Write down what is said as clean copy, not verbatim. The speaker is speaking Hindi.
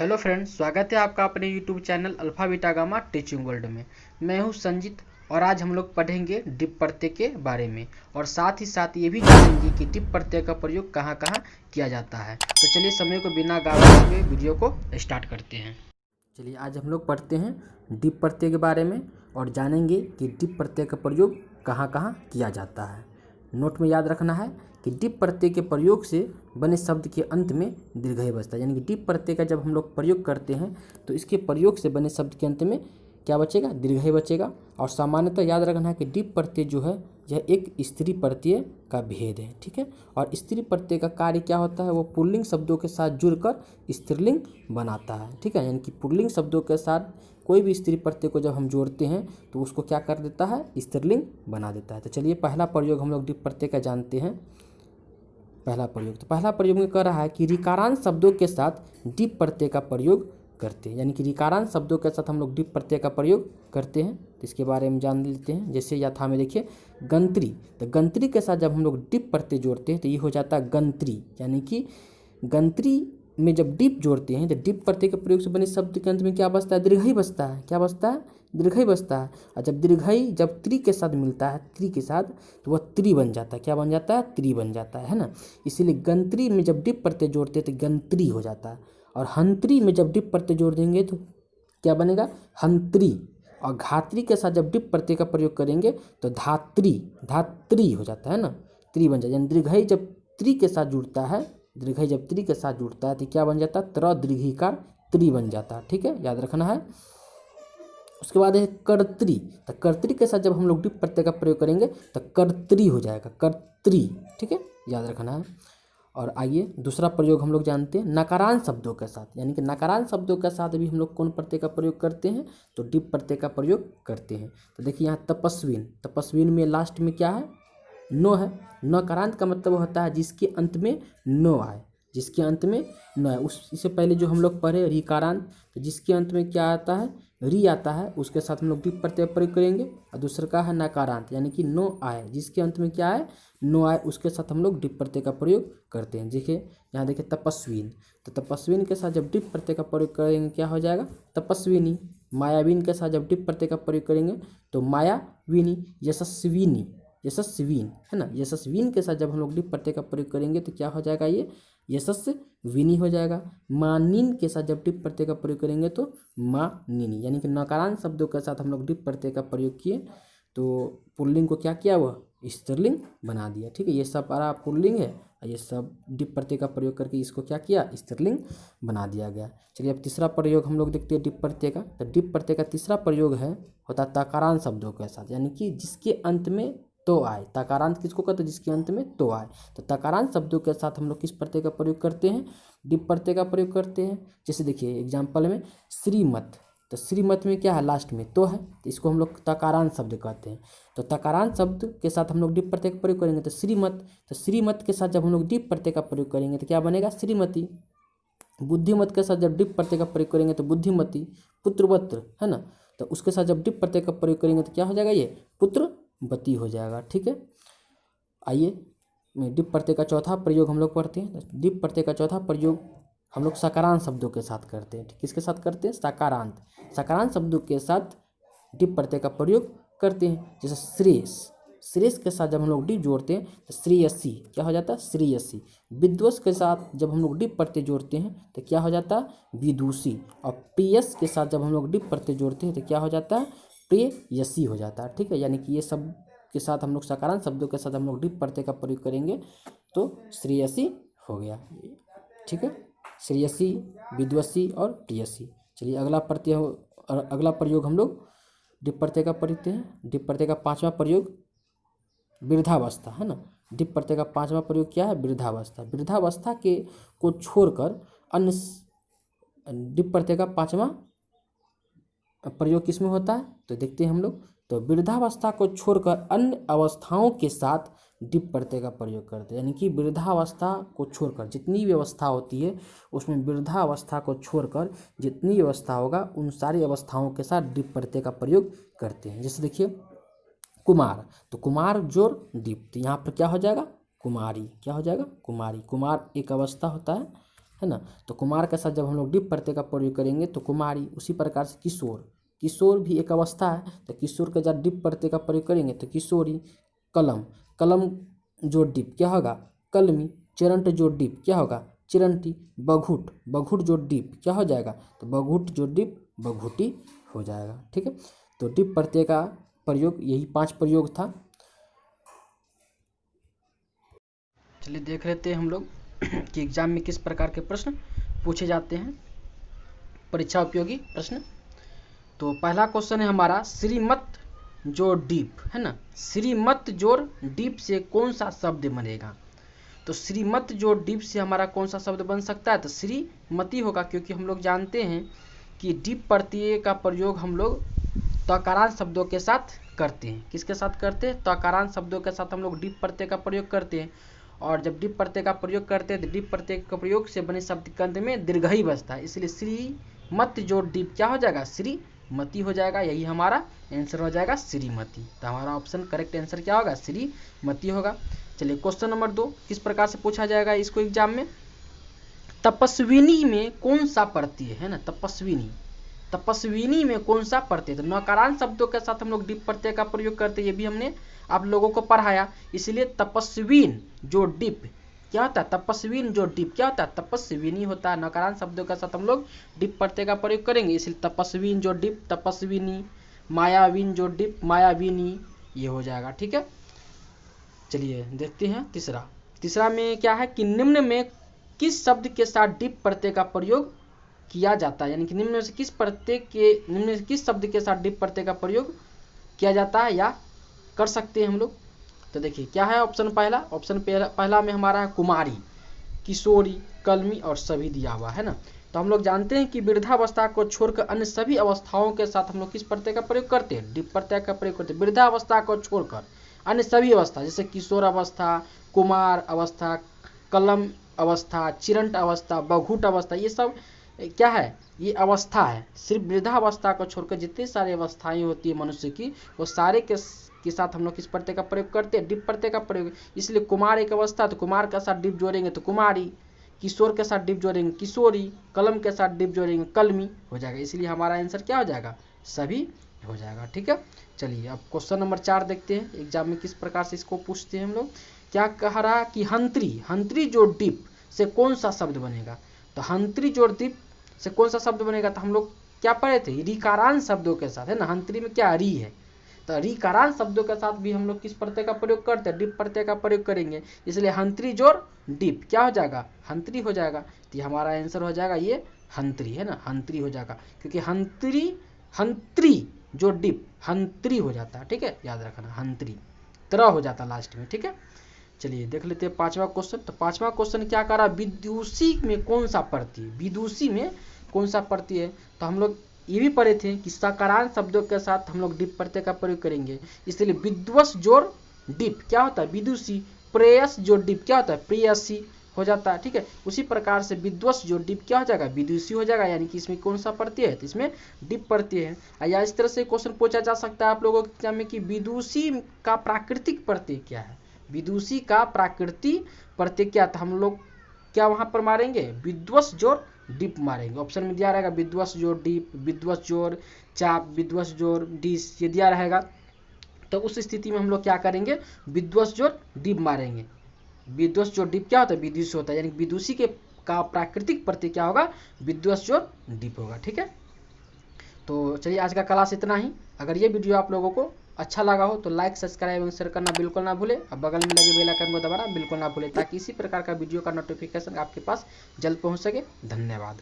हेलो फ्रेंड्स, स्वागत है आपका अपने YouTube channel alpha beta gamma teaching world में। मैं हूं संजीत और आज हम लोग पढ़ेंगे डिप प्रत्यय के बारे में और साथ ही साथ ये भी जानेंगे कि डिप प्रत्यय का प्रयोग कहां कहां किया जाता है। तो चलिए समय को बिना गवाए हुए वीडियो को स्टार्ट करते हैं। चलिए आज हम लोग पढ़ते हैं डिप प्रत्यय के बारे में और जानेंगे कि डिप प्रत्यय का प्रयोग कहां कहां किया जाता है। नोट में याद रखना है कि डिप प्रत्यय के प्रयोग से बने शब्द के अंत में दीर्घई बचता है, यानी कि डिप प्रत्यय का जब हम लोग प्रयोग करते हैं तो इसके प्रयोग से बने शब्द के अंत में क्या बचेगा, दीर्घई बचेगा। और सामान्यतः याद रखना है कि डिप प्रत्यय जो है यह एक स्त्री प्रत्यय का भेद है, ठीक है। और स्त्री प्रत्यय का कार्य क्या होता है, वो पुल्लिंग शब्दों के साथ जुड़कर स्त्रीलिंग बनाता है, ठीक है। यानी कि पुल्लिंग शब्दों के साथ कोई भी स्त्री प्रत्यय को जब हम जोड़ते हैं तो उसको क्या कर देता है, स्त्रीलिंग बना देता है। तो चलिए पहला प्रयोग हम लोग डिप प्रत्यय का जानते हैं। पहला प्रयोग में कह रहा है कि रिकारांत शब्दों के साथ डिप प्रत्यय का प्रयोग करते हैं, यानी कि रिकारांत शब्दों के साथ हम लोग डिप प्रत्यय का प्रयोग करते हैं। तो इसके बारे में जान लेते हैं। जैसे यथा में देखिए गंत्री, तो गंत्री के साथ जब हम लोग डिप प्रत्यय जोड़ते हैं तो ये हो जाता है गंत्री, यानी कि गंत्री में जब डिप जोड़ते हैं तो डिप प्रत्यय के प्रयोग से बने शब्द के अंत में क्या बचता है, दीर्घई बचता है। क्या बचता है, दीर्घई बचता है। और जब दीर्घई जब त्रि के साथ मिलता है, त्रि के साथ, तो वह त्रि बन जाता है। क्या बन जाता है, त्रि बन जाता है ना। इसीलिए गंत्री में जब डिप प्रत्यय जोड़ते हैं तो गंत्री हो जाता है। और हंत्री में जब डिप प्रत्यय जोड़ देंगे तो क्या बनेगा, हंत्री। और घात्री के साथ जब डिप प्रत्यय का प्रयोग करेंगे तो धात्री, धात्री हो जाता है ना, त्रि बन जाता है। दीर्घई जब त्रि के साथ जुड़ता है, दीर्घई जब त्रि के साथ जुड़ता है तो क्या बन जाता है, त्र दीर्घिकार त्रि बन जाता है, ठीक है, याद रखना है। उसके बाद है कर्त्री, तो कर्त्री के साथ जब हम लोग डिप प्रत्यय का प्रयोग करेंगे तो कर्त्री हो जाएगा, कर्त्री, ठीक है, याद रखना है। और आइए दूसरा प्रयोग हम लोग जानते हैं नकारांत शब्दों के साथ, यानी कि नकारांत शब्दों के साथ भी हम लोग कौन प्रत्यय का प्रयोग करते हैं, तो डिप प्रत्यय का प्रयोग करते हैं। तो देखिए यहाँ तपस्विन, तपस्विन में लास्ट में क्या है, नो है। नकारांत का मतलब होता है जिसके अंत में नो आए, जिसके अंत में न है। उससे पहले जो हम लोग पढ़े रिकारांत, तो जिसके अंत में क्या आता है, री आता है, उसके साथ हम लोग डिप प्रत्यय प्रयोग करेंगे। और दूसरा का है नकारांत, यानी कि नो आए, जिसके अंत में क्या है, नो आए, उसके साथ हम लोग डिप प्रत्यय का प्रयोग करते हैं। देखिए यहाँ देखिए तपस्विन, तो तपस्विन के साथ जब डिप प्रत्यय का प्रयोग करेंगे क्या हो जाएगा, तपस्विनी। मायावीन के साथ जब डिप प्रत्यय का प्रयोग करेंगे तो मायाविनी। यशस्विनी, यशस्वीन है ना, यशस्वीन के साथ जब हम लोग डिप प्रत्यय का प्रयोग करेंगे तो क्या हो जाएगा, ये यशस्विनी हो जाएगा। मानिन के साथ जब डिप प्रत्यय का प्रयोग करेंगे तो मानिनी, यानी कि नकारांत शब्दों के साथ हम लोग डिप प्रत्यय का प्रयोग किए तो पुल्लिंग को क्या किया, वह स्त्रीलिंग बना दिया, ठीक है। ये सब बड़ा पुल्लिंग है और ये सब डिप प्रत्यय का प्रयोग करके इसको क्या किया, स्त्रीलिंग बना दिया गया। चलिए अब तीसरा प्रयोग हम लोग देखते हैं डिप प्रत्यय का। तो डिप प्रत्यय का तीसरा प्रयोग है होता है तकारांत शब्दों के साथ, यानी कि जिसके अंत में तो आए। तकारांत किसको कहते हैं, जिसके अंत में तो आए। तो तकारांत शब्दों के साथ हम लोग किस प्रत्यय का प्रयोग करते हैं, डिप प्रत्यय का प्रयोग करते हैं। जैसे देखिए एग्जाम्पल में श्रीमत, तो श्रीमत में क्या है, लास्ट में तो है, तो इसको हम लोग तकारांत शब्द कहते हैं। तो तकारांत शब्द के साथ हम लोग डिप प्रत्यय का प्रयोग करेंगे तो श्रीमत, तो श्रीमत के साथ जब हम लोग डिप प्रत्यय का प्रयोग करेंगे तो क्या बनेगा, श्रीमती। बुद्धिमत के साथ जब डिप प्रत्यय का प्रयोग करेंगे तो बुद्धिमती। पुत्रवत्र है ना, तो उसके साथ जब डिप प्रत्यय का प्रयोग करेंगे तो क्या हो जाएगा, ये पुत्रवती हो जाएगा, ठीक है। आइए डिप प्रत्यय का चौथा प्रयोग हम लोग पढ़ते हैं। डिप प्रत्यय का चौथा प्रयोग हम लोग सकारांत शब्दों के साथ करते हैं। किसके साथ करते हैं, सकारांत, सकारांत शब्दों के साथ डिप प्रत्यय का प्रयोग करते हैं। जैसे श्रेयस, श्रेयस के साथ जब हम लोग डिप जोड़ते हैं तो श्रेयसी क्या हो जाता है, श्रेयसी। विद्वस के साथ जब हम लोग डिप प्रत्यय जोड़ते हैं तो क्या हो जाता है, विदुषी। और प्रेयस के साथ जब हम लोग डिप प्रत्यय जोड़ते हैं तो क्या हो जाता है, प्रेयसी हो जाता है, ठीक है। यानी कि ये सब के साथ हम लोग सकारांत शब्दों के साथ हम लोग डिप प्रत्यय का प्रयोग करेंगे तो श्रेयसी हो गया, ठीक है। श्रेयसी, विद्वसी और प्रेयसी। चलिए अगला प्रयोग हम लोग डिप प्रत्यय का पढ़ते हैं। डिप प्रत्यय का पांचवा प्रयोग वृद्धावस्था है ना। डिप प्रत्यय का पांचवा प्रयोग क्या है, वृद्धावस्था। वृद्धावस्था के को छोड़कर अन्य डिप प्रत्यय का पांचवा प्रयोग किसमें होता है, तो देखते हैं हम लोग। तो वृद्धावस्था को छोड़कर अन्य अवस्थाओं के साथ डिप प्रत्यय का प्रयोग करते हैं, यानी कि वृद्धावस्था को छोड़कर जितनी भी अवस्था होती है उसमें वृद्धावस्था को छोड़कर जितनी अवस्था होगा उन सारी अवस्थाओं के साथ डिप प्रत्यय का प्रयोग करते हैं। जैसे देखिए कुमार, तो कुमार जोड़ डिप, तो यहाँ पर क्या हो जाएगा, कुमारी, क्या हो जाएगा, कुमारी। कुमार एक अवस्था होता है, है ना। तो कुमार के साथ जब हम लोग डिप प्रत्यय का प्रयोग करेंगे तो कुमारी। उसी प्रकार से किशोर, किशोर भी एक अवस्था है, तो किशोर के साथ डिप प्रत्यय का प्रयोग करेंगे तो किशोरी। कलम, कलम जो डिप क्या होगा, कलमी। चिरंट जो डिप क्या होगा, चिरंटी। बघुट, बघुट जो डिप क्या हो जाएगा, तो बघुट जो डिप बघुटी हो जाएगा। ठीक है, तो डिप प्रत्यय का प्रयोग यही 5 प्रयोग था। चलिए देख लेते हैं हम लोग कि एग्जाम में किस प्रकार के प्रश्न पूछे जाते हैं, परीक्षा उपयोगी प्रश्न। तो पहला क्वेश्चन है हमारा, श्रीमत जोड़ डीप, है ना। श्रीमत जोड़ डीप से कौन सा शब्द बनेगा। तो श्रीमत जोड़ डीप से हमारा कौन सा शब्द बन सकता है, तो श्रीमती होगा, क्योंकि हम लोग जानते हैं कि डीप प्रत्यय का प्रयोग हम लोग तकारांत शब्दों के साथ करते हैं। किसके साथ करते हैं, तकारांत शब्दों के साथ हम लोग डीप प्रत्यय का प्रयोग करते हैं। और जब डीप प्रत्यय का प्रयोग करते हैं तो डीप प्रत्यय का प्रयोग से बने शब्द के अंत में दीर्घ ही बचता है, इसलिए श्रीमत जोड़ डीप क्या हो जाएगा, श्रीमती हो जाएगा। यही हमारा आंसर हो जाएगा श्रीमती। तो हमारा ऑप्शन करेक्ट आंसर क्या होगा, श्रीमती होगा। चलिए क्वेश्चन नंबर 2 किस प्रकार से पूछा जाएगा इसको एग्जाम में। तपस्विनी में कौन सा प्रत्यय है ना, तपस्विनी, तपस्विनी में कौन सा प्रत्यय। तो नकारांत शब्दों के साथ हम लोग डीप प्रत्यय का प्रयोग करते हैं, ये भी हमने आप लोगों को पढ़ाया। इसलिए तपस्वीन जो डीप क्या होता है, तपस्वीन जो डीप क्या होता है, तपस्विनी होता है। नकारांत शब्दों के साथ हम लोग डीप प्रत्यय का प्रयोग करेंगे, इसलिए तपस्वीन जो डीप तपस्विनी। मायावीन जो डीप मायाविनी, ये हो जाएगा। ठीक है, चलिए देखते हैं तीसरा। तीसरा में क्या है कि निम्न में किस शब्द के साथ डीप प्रत्यय का प्रयोग किया जाता है, यानी कि निम्न में से किस प्रत्यय के, निम्न में से किस शब्द के साथ डीप प्रत्यय का प्रयोग किया जाता है या कर सकते हैं हम लोग। तो देखिए क्या है ऑप्शन पहला, ऑप्शन पहला में हमारा है कुमारी, किशोरी, कलमी और सभी दिया हुआ है ना। तो हम लोग जानते हैं कि वृद्धावस्था को छोड़कर अन्य सभी अवस्थाओं के साथ हम लोग किस प्रत्यय का प्रयोग करते हैं, डीप प्रत्यय का प्रयोग करते हैं। वृद्धावस्था को छोड़कर अन्य सभी अवस्था, जैसे किशोर अवस्था, कुमार अवस्था, कलम अवस्था, चिरंट अवस्था, बघुट अवस्था, ये सब क्या है, ये अवस्था है। सिर्फ वृद्धावस्था को छोड़कर जितनी सारी अवस्थाएं होती है मनुष्य की, वो सारे के साथ हम लोग किस प्रत्यय का प्रयोग करते हैं, डीप प्रत्यय का प्रयोग। इसलिए कुमार एक अवस्था, तो कुमार के साथ डीप जोड़ेंगे तो कुमारी। किशोर के साथ डीप जोड़ेंगे किशोरी, कलम के साथ डीप जोड़ेंगे कलमी हो जाएगा। इसलिए हमारा आंसर क्या हो जाएगा, सभी हो जाएगा। ठीक है, चलिए अब क्वेश्चन नंबर 4 देखते हैं एग्जाम में किस प्रकार से इसको पूछते हैं हम लोग। क्या कह रहा कि हंत्री, हंत्री जोड़ डीप से कौन सा शब्द बनेगा। तो हंत्री जोड़ डीप से कौन सा शब्द बनेगा, तो हम लोग क्या पढ़े थे, ऋकारांत शब्दों के साथ, है ना। हंत्री में क्या री है, तो ऋकारांत शब्दों के साथ भी हम लोग किस प्रत्यय का प्रयोग करते हैं, डीप प्रत्यय का प्रयोग करेंगे। इसलिए हंत्री जोड़ डीप क्या हो जाएगा, हंत्री हो जाएगा। तो ये हमारा आंसर हो जाएगा ये हंत्री, है ना, हंत्री हो जाएगा, क्योंकि हंत्री, हंत्री जो डीप हंत्री हो जाता है। ठीक है, याद रखना, हंत्री तरह हो जाता लास्ट में। ठीक है, चलिए देख लेते हैं 5वां क्वेश्चन। तो 5वां क्वेश्चन क्या कह रहा है, विदुषी में कौन सा प्रत्यय, विदुषी में कौन सा प्रत्यय है। तो हम लोग ये भी पढ़े थे कि सकारांत शब्दों के साथ हम लोग डीप प्रत्यय का प्रयोग करेंगे। इसलिए विद्वस जोड़ डीप क्या होता है, विदुषी। प्रेयस जोड़ डीप क्या होता है, प्रेयसी हो जाता है। ठीक है, उसी प्रकार से विद्वस जोड़ डीप क्या हो जाएगा, विदुषी हो जाएगा। यानी कि इसमें कौन सा प्रत्यय है, तो इसमें डीप प्रत्यय है। या इस तरह से क्वेश्चन पूछा जा सकता है आप लोगों के एग्जाम में कि विदुषी का प्राकृतिक प्रत्यय क्या है, विदुषी का प्राकृतिक प्रत्यय क्या था। हम लोग क्या वहां पर मारेंगे, विद्वस जोड़ डीप मारेंगे। ऑप्शन में दिया रहेगा विद्वस जोड़ डीप, विद्वस जोड़ चाप, विद्वस जोड़ डिस, ये दिया रहेगा। तो उस स्थिति में हम लोग क्या करेंगे, विद्वस जोड़ डीप मारेंगे। विद्वस जोड़ डीप क्या होता है, विदुषी होता है, यानी विदुषी के का प्राकृतिक प्रत्यय क्या होगा, विद्वस जोड़ डीप होगा। ठीक है, तो चलिए आज का क्लास इतना ही। अगर ये वीडियो आप लोगों को अच्छा लगा हो तो लाइक, सब्सक्राइब एवं शेयर करना बिल्कुल ना भूले, और बगल में लगे बेल आइकन को दबाना बिल्कुल ना भूले, ताकि इसी प्रकार का वीडियो का नोटिफिकेशन आपके पास जल्द पहुंच सके। धन्यवाद।